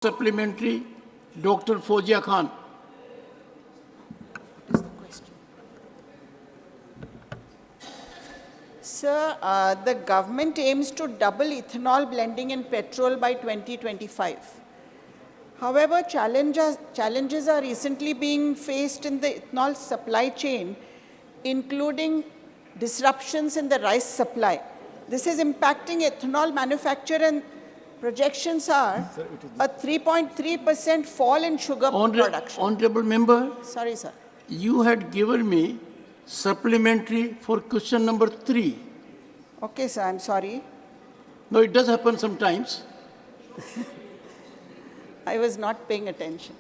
Supplementary, Dr. Fozia Khan. What is the question? Sir, the government aims to double ethanol blending in petrol by 2025. However, challenges are recently being faced in the ethanol supply chain, including disruptions in the rice supply. This is impacting ethanol manufacture, and projections are a 3.3% fall in sugar production. Honorable Member, Sorry, sir. you had given me supplementary for question number 3. Okay, sir, I'm sorry. No, it does happen sometimes. I was not paying attention.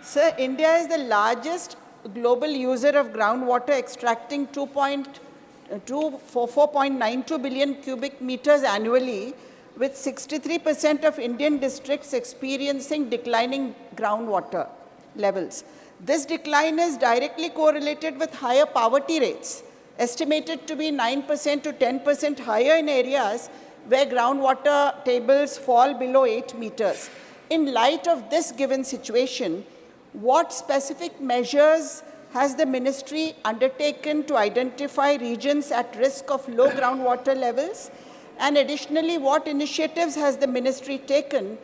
Sir, India is the largest global user of groundwater, extracting 4.92 billion cubic meters annually, with 63% of Indian districts experiencing declining groundwater levels. This decline is directly correlated with higher poverty rates, estimated to be 9% to 10% higher in areas where groundwater tables fall below 8 meters. In light of this given situation, what specific measures has the ministry undertaken to identify regions at risk of low groundwater levels? And additionally, what initiatives has the ministry taken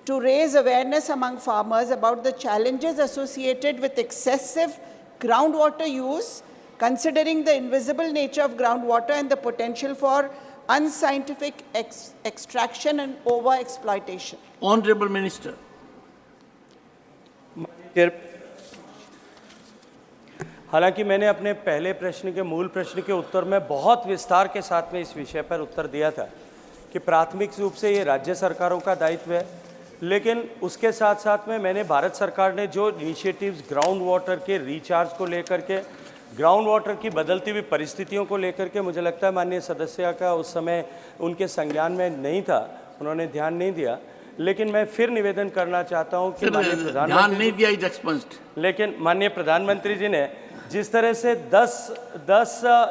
to raise awareness among farmers about the challenges associated with excessive groundwater use, considering the invisible nature of groundwater and the potential for unscientific extraction and over-exploitation? Honorable Minister. हालांकि मैंने अपने पहले प्रश्न के मूल प्रश्न के उत्तर में बहुत विस्तार के साथ में इस विषय पर उत्तर दिया था कि प्राथमिक रूप से ये राज्य सरकारों का दायित्व है, लेकिन उसके साथ साथ में मैंने भारत सरकार ने जो इनिशिएटिव्स ग्राउंड वाटर के रिचार्ज को लेकर के, ग्राउंड वाटर की बदलती हुई परिस्थितियों को लेकर के, मुझे लगता है माननीय सदस्य का उस समय उनके संज्ञान में नहीं था, उन्होंने ध्यान नहीं दिया। लेकिन मैं फिर निवेदन करना चाहता हूं कि लेकिन माननीय प्रधानमंत्री जी ने जिस तरह से 10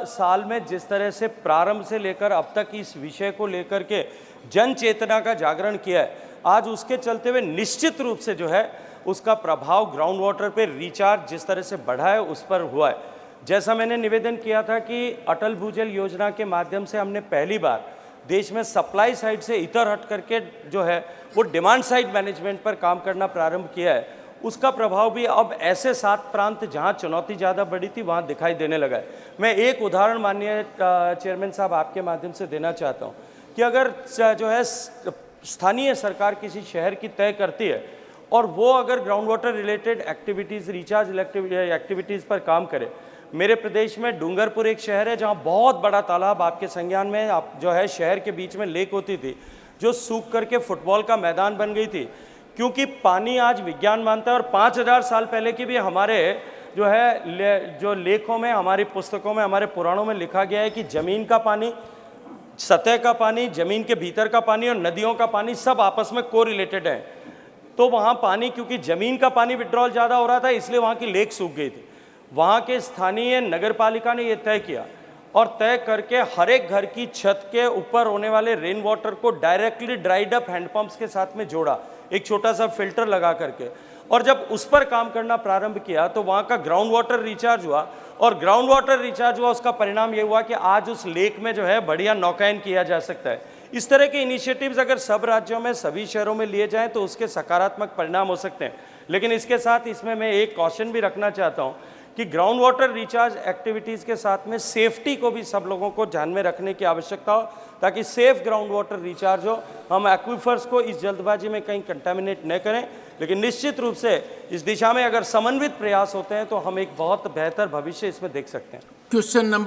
साल में जिस तरह से प्रारंभ से लेकर अब तक इस विषय को लेकर के जन चेतना का जागरण किया है, आज उसके चलते हुए निश्चित रूप से जो है उसका प्रभाव ग्राउंड वाटर पे रिचार्ज जिस तरह से बढ़ा है उस पर हुआ है। जैसा मैंने निवेदन किया था कि अटल भूजल योजना के माध्यम से हमने पहली बार देश में सप्लाई साइड से इतर हट करके जो है वो डिमांड साइड मैनेजमेंट पर काम करना प्रारंभ किया है। उसका प्रभाव भी अब ऐसे 7 प्रांत जहां चुनौती ज़्यादा बड़ी थी वहां दिखाई देने लगा है। मैं एक उदाहरण माननीय चेयरमैन साहब आपके माध्यम से देना चाहता हूं कि अगर जो है स्थानीय सरकार किसी शहर की तय करती है और वो अगर ground water related activities, recharge activities पर काम करे। मेरे प्रदेश में डूंगरपुर एक शहर है जहाँ बहुत बड़ा तालाब आपके संज्ञान में आप जो है शहर के बीच में लेक होती थी, जो सूख करके फुटबॉल का मैदान बन गई थी, क्योंकि पानी आज विज्ञान मानता है और 5000 साल पहले की भी हमारे जो है जो लेखों में, हमारी पुस्तकों में, हमारे पुराणों में लिखा गया है कि ज़मीन का पानी, सतह का पानी, ज़मीन के भीतर का पानी और नदियों का पानी सब आपस में कोरिलेटेड है। तो वहाँ पानी, क्योंकि ज़मीन का पानी विड्रॉल ज़्यादा हो रहा था इसलिए वहाँ की लेक सूख गई थी। वहाँ के स्थानीय नगर पालिका ने ये तय किया और तय करके हर एक घर की छत के ऊपर होने वाले रेन वाटर को डायरेक्टली ड्राइड अप हैंडपंप्स के साथ में जोड़ा, एक छोटा सा फिल्टर लगा करके, और जब उस पर काम करना प्रारंभ किया तो वहाँ का ग्राउंड वाटर रिचार्ज हुआ और ग्राउंड वाटर रिचार्ज हुआ उसका परिणाम ये हुआ कि आज उस लेक में जो है बढ़िया नौकायन किया जा सकता है। इस तरह के इनिशिएटिव्स अगर सब राज्यों में, सभी शहरों में लिए जाएं तो उसके सकारात्मक परिणाम हो सकते हैं। लेकिन इसके साथ इसमें मैं एक कॉशन भी रखना चाहता हूँ कि ग्राउंड वाटर रिचार्ज एक्टिविटीज़ के साथ में सेफ्टी को भी सब लोगों को ध्यान में रखने की आवश्यकता हो, ताकि सेफ ग्राउंड वाटर रिचार्ज हो। हम एक्विफर्स को इस जल्दबाजी में कहीं कंटामिनेट न करें, लेकिन निश्चित रूप से इस दिशा में अगर समन्वित प्रयास होते हैं तो हम एक बहुत बेहतर भविष्य इसमें देख सकते हैं। Question number